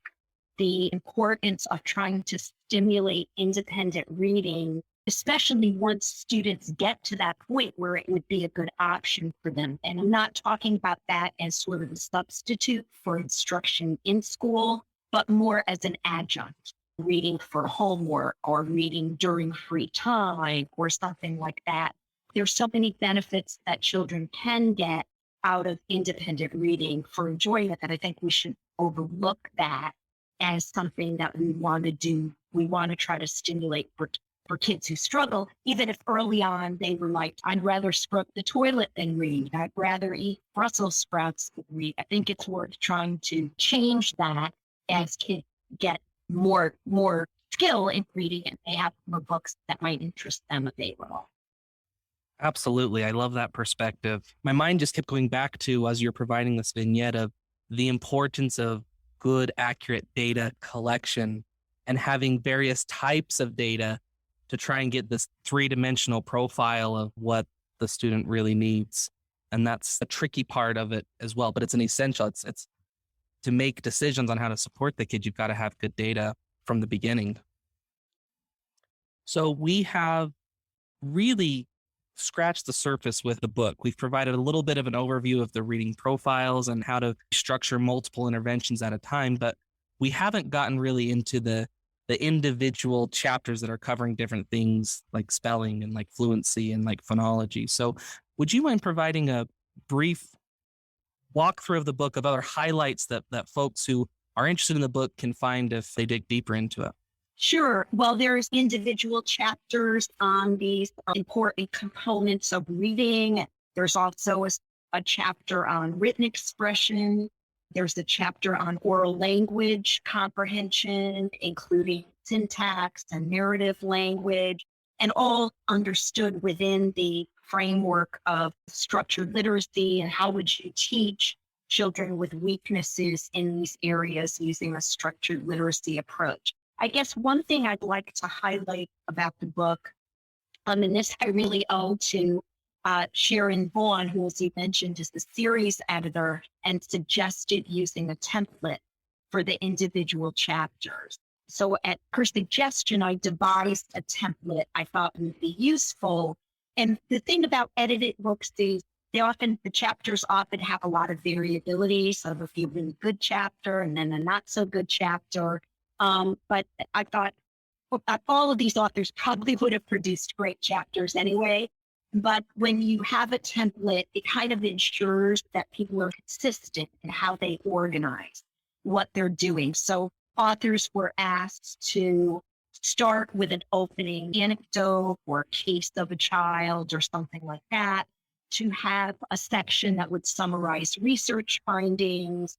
the importance of trying to stimulate independent reading, especially once students get to that point where it would be a good option for them. And I'm not talking about that as sort of a substitute for instruction in school, but more as an adjunct, reading for homework or reading during free time or something like that. There's so many benefits that children can get out of independent reading for enjoyment that I think we should overlook that as something that we want to do. We want to try to stimulate for kids who struggle, even if early on they were like, I'd rather scrub the toilet than read. I'd rather eat Brussels sprouts than read. I think it's worth trying to change that as kids get more skill in reading and they have more books that might interest them available. Absolutely. I love that perspective. My mind just kept going back to, as you're providing this vignette, of the importance of good, accurate data collection and having various types of data to try and get this three-dimensional profile of what the student really needs. And that's a tricky part of it as well, but it's an essential. It's to make decisions on how to support the kid, you've got to have good data from the beginning. So we have really scratched the surface with the book. We've provided a little bit of an overview of the reading profiles and how to structure multiple interventions at a time, but we haven't gotten really into the individual chapters that are covering different things like spelling and like fluency and like phonology. So would you mind providing a brief walkthrough of the book of other highlights that folks who are interested in the book can find if they dig deeper into it? Sure. Well, there's individual chapters on these important components of reading. There's also a chapter on written expression. There's a chapter on oral language comprehension, including syntax and narrative language, and all understood within the framework of structured literacy and how would you teach children with weaknesses in these areas using a structured literacy approach. I guess one thing I'd like to highlight about the book, and this I really owe to Sharon Vaughn, who, as you mentioned, is the series editor and suggested using a template for the individual chapters. So at her suggestion, I devised a template I thought would be useful. And the thing about edited books is the chapters often have a lot of variability. So there'll be a really good chapter and then a not so good chapter. But I thought all of these authors probably would have produced great chapters anyway. But when you have a template, it kind of ensures that people are consistent in how they organize what they're doing. So authors were asked to start with an opening anecdote or case of a child or something like that, to have a section that would summarize research findings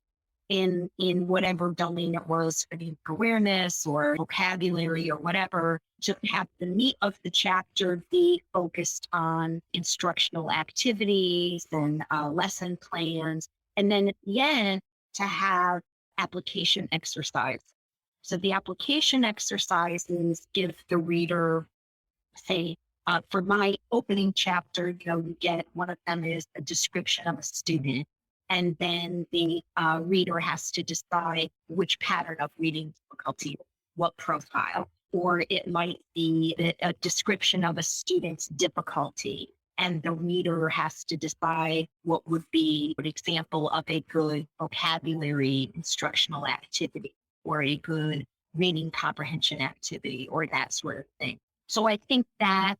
in whatever domain it was, awareness or vocabulary or whatever, to have the meat of the chapter be focused on instructional activities and lesson plans. And then at the end, to have application exercise. So the application exercises give the reader, say, For my opening chapter, you get one of them is a description of a student. And then the reader has to decide which pattern of reading difficulty, what profile, or it might be a description of a student's difficulty. And the reader has to decide what would be an example of a good vocabulary instructional activity or a good reading comprehension activity or that sort of thing. So I think that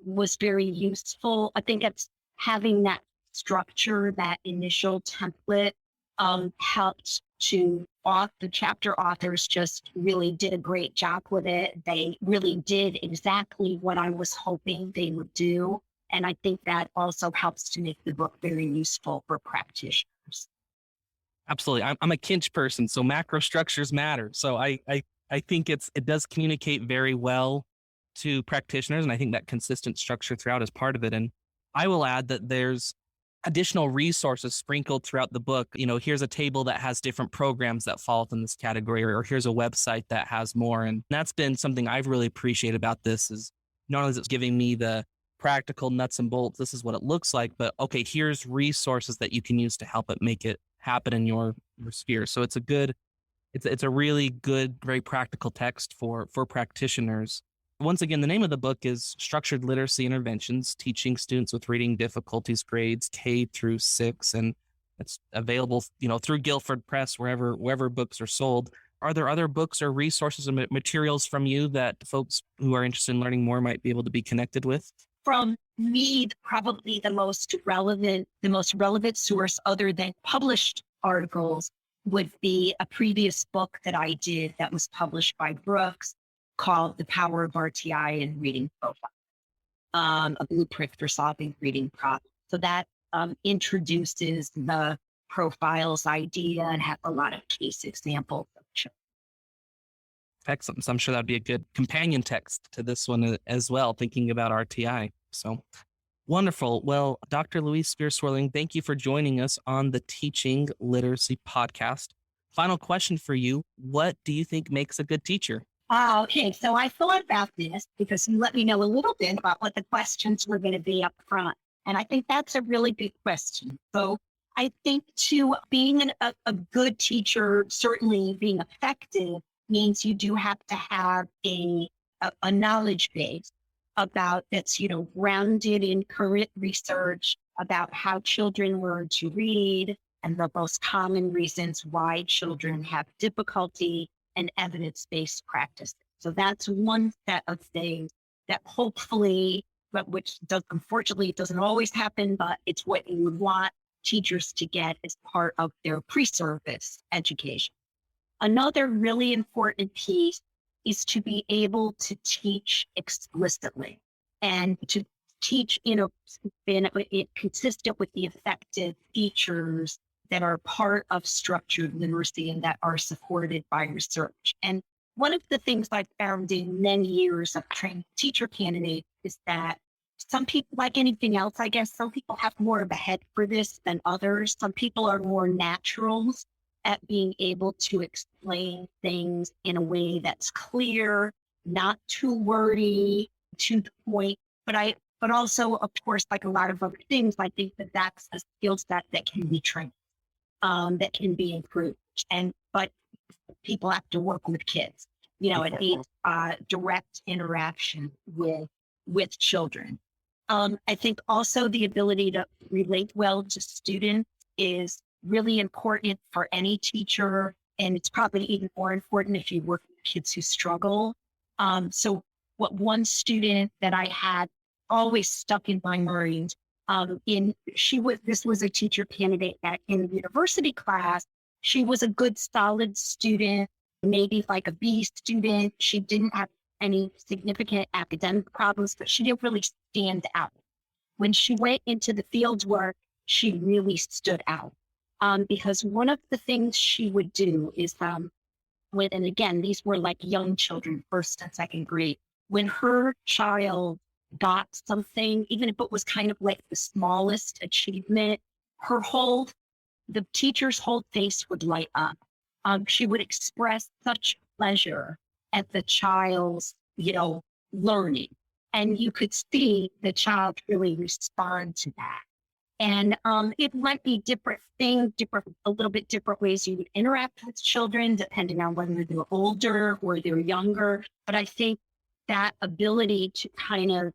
was very useful. I think it's having that structure, that initial template helped to the chapter authors just really did a great job with it. They really did exactly what I was hoping they would do. And I think that also helps to make the book very useful for practitioners. Absolutely. I'm a Kinch person, so macro structures matter. So I think it does communicate very well to practitioners, and I think that consistent structure throughout is part of it. And I will add that there's additional resources sprinkled throughout the book. Here's a table that has different programs that fall within this category, or here's a website that has more. And that's been something I've really appreciated about this is not only is it giving me the practical nuts and bolts, this is what it looks like, but okay, here's resources that you can use to help it make it happen in your sphere. So it's a really good, very practical text for practitioners. Once again, the name of the book is Structured Literacy Interventions, Teaching Students with Reading Difficulties, Grades K through 6. And it's available, through Guilford Press, wherever books are sold. Are there other books or resources and materials from you that folks who are interested in learning more might be able to be connected with? From me, probably the most relevant source other than published articles would be a previous book that I did that was published by Brooks called The Power of RTI and Reading Profile, a blueprint for solving reading problems. So that introduces the profiles idea and has a lot of case examples. Excellent. So I'm sure that'd be a good companion text to this one as well, thinking about RTI. So wonderful. Well, Dr. Louise Swerling, thank you for joining us on the Teaching Literacy podcast. Final question for you. What do you think makes a good teacher? Okay, so I thought about this because you let me know a little bit about what the questions were going to be up front. And I think that's a really big question. So I think being a good teacher, certainly being effective, means you do have to have a knowledge base about that's, grounded in current research about how children learn to read and the most common reasons why children have difficulty and evidence-based practice. So that's one set of things that hopefully, but which unfortunately, it doesn't always happen, but it's what you would want teachers to get as part of their pre-service education. Another really important piece is to be able to teach explicitly and to teach, consistent with the effective features that are part of structured literacy and that are supported by research. And one of the things I found in many years of training teacher candidates is that some people, like anything else, I guess, some people have more of a head for this than others. Some people are more naturals at being able to explain things in a way that's clear, not too wordy, to the point. But also, of course, like a lot of other things, I think that's a skill set that can be trained, that can be improved. But people have to work with kids, it needs direct interaction with children. I think also the ability to relate well to students is really important for any teacher. And it's probably even more important if you work with kids who struggle. So one student that I had always stuck in my mind, this was a teacher candidate that in the university class, she was a good, solid student, maybe like a B student. She didn't have any significant academic problems, but she didn't really stand out. When she went into the field work, she really stood out. Because one of the things she would do is, and again, these were like young children, first and second grade, when her child got something, even if it was kind of like the smallest achievement, the teacher's whole face would light up. She would express such pleasure at the child's, learning. And you could see the child really respond to that. And it might be different things, a little bit different ways you would interact with children, depending on whether they're older or they're younger. But I think that ability to kind of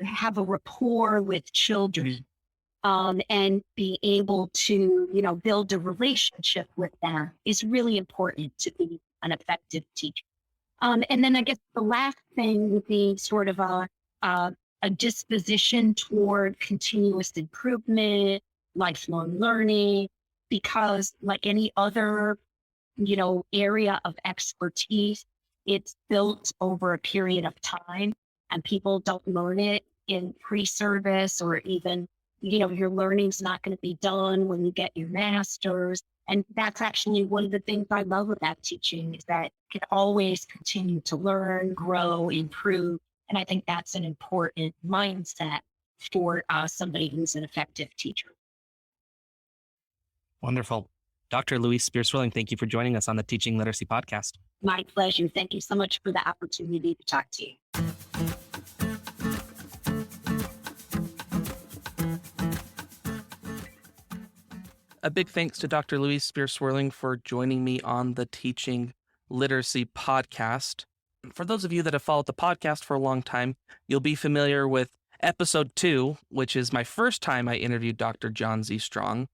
have a rapport with children and be able to, build a relationship with them is really important to be an effective teacher. And then I guess the last thing would be sort of a disposition toward continuous improvement, lifelong learning, because like any other, area of expertise, it's built over a period of time and people don't learn it in pre-service or even, your learning's not going to be done when you get your master's. And that's actually one of the things I love about teaching is that you can always continue to learn, grow, improve. And I think that's an important mindset for somebody who's an effective teacher. Wonderful. Dr. Louise Spear-Swerling, thank you for joining us on the Teaching Literacy Podcast. My pleasure. Thank you so much for the opportunity to talk to you. A big thanks to Dr. Louise Spear-Swerling for joining me on the Teaching Literacy Podcast. For those of you that have followed the podcast for a long time, you'll be familiar with episode 2, which is my first time I interviewed Dr. John Z. Strong,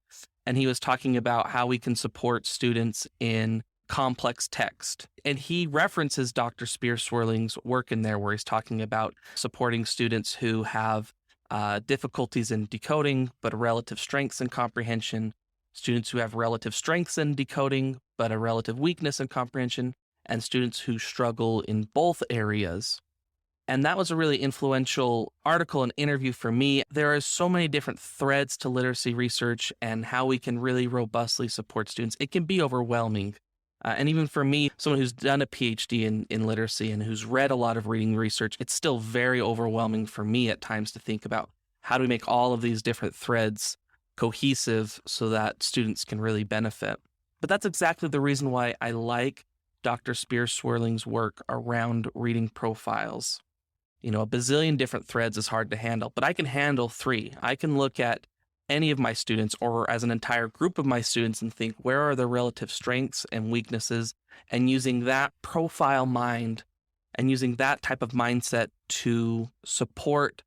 and he was talking about how we can support students in complex text. And he references Dr. Spear-Swerling's work in there where he's talking about supporting students who have difficulties in decoding, but relative strengths in comprehension, students who have relative strengths in decoding, but a relative weakness in comprehension, and students who struggle in both areas. And that was a really influential article and interview for me. There are so many different threads to literacy research and how we can really robustly support students. It can be overwhelming. And even for me, someone who's done a PhD in literacy and who's read a lot of reading research, it's still very overwhelming for me at times to think about how do we make all of these different threads cohesive so that students can really benefit. But that's exactly the reason why I like Dr. Spear-Swerling's work around reading profiles. A bazillion different threads is hard to handle, but I can handle 3. I can look at any of my students or as an entire group of my students and think, where are their relative strengths and weaknesses? And using that profile mind and using that type of mindset to support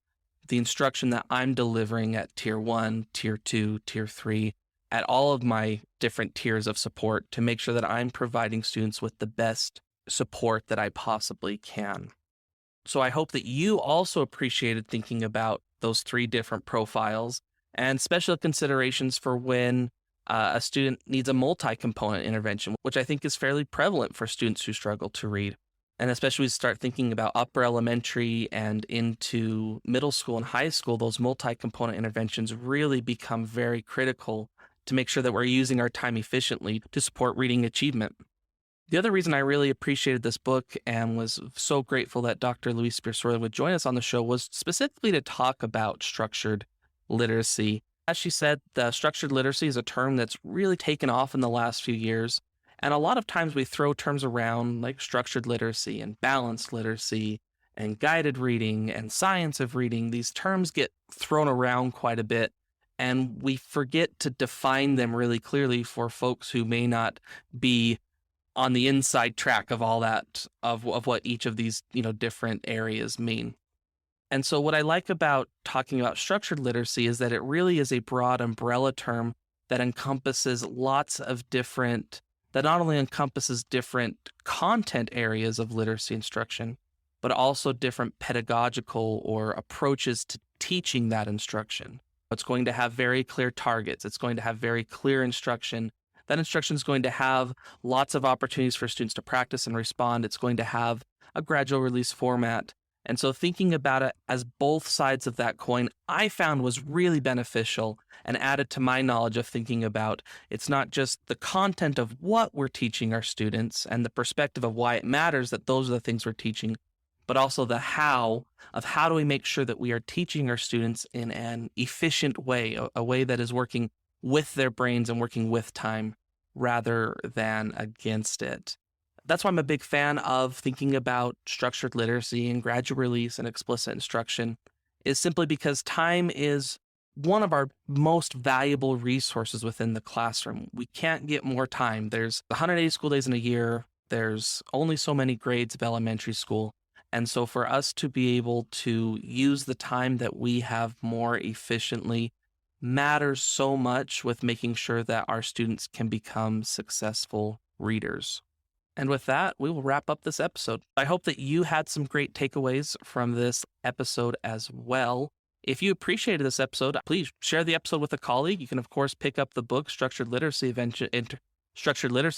the instruction that I'm delivering at tier 1, tier 2, tier 3, at all of my different tiers of support to make sure that I'm providing students with the best support that I possibly can. So I hope that you also appreciated thinking about those 3 different profiles and special considerations for when a student needs a multi-component intervention, which I think is fairly prevalent for students who struggle to read. And especially as we start thinking about upper elementary and into middle school and high school, those multi-component interventions really become very critical to make sure that we're using our time efficiently to support reading achievement. The other reason I really appreciated this book and was so grateful that Dr. Louise Spear-Swerling would join us on the show was specifically to talk about structured literacy. As she said, the structured literacy is a term that's really taken off in the last few years. And a lot of times we throw terms around like structured literacy and balanced literacy and guided reading and science of reading. These terms get thrown around quite a bit, and we forget to define them really clearly for folks who may not be on the inside track of all that, of what each of these, different areas mean. And so what I like about talking about structured literacy is that it really is a broad umbrella term that encompasses lots of different, that not only encompasses different content areas of literacy instruction, but also different pedagogical or approaches to teaching that instruction. It's going to have very clear targets. It's going to have very clear instruction. That instruction is going to have lots of opportunities for students to practice and respond. It's going to have a gradual release format. And so thinking about it as both sides of that coin, I found was really beneficial and added to my knowledge of thinking about it's not just the content of what we're teaching our students and the perspective of why it matters that those are the things we're teaching, but also the how of how do we make sure that we are teaching our students in an efficient way, a way that is working with their brains and working with time rather than against it. That's why I'm a big fan of thinking about structured literacy and gradual release and explicit instruction, is simply because time is one of our most valuable resources within the classroom. We can't get more time. There's 180 school days in a year. There's only so many grades of elementary school. And so for us to be able to use the time that we have more efficiently matters so much with making sure that our students can become successful readers. And with that, we will wrap up this episode. I hope that you had some great takeaways from this episode as well. If you appreciated this episode, please share the episode with a colleague. You can, of course, pick up the book Structured Literacy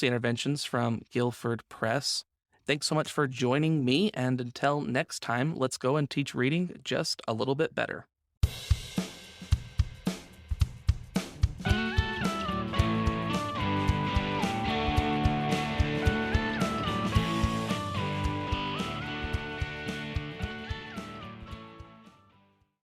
Interventions from Guilford Press. Thanks so much for joining me. And until next time, let's go and teach reading just a little bit better.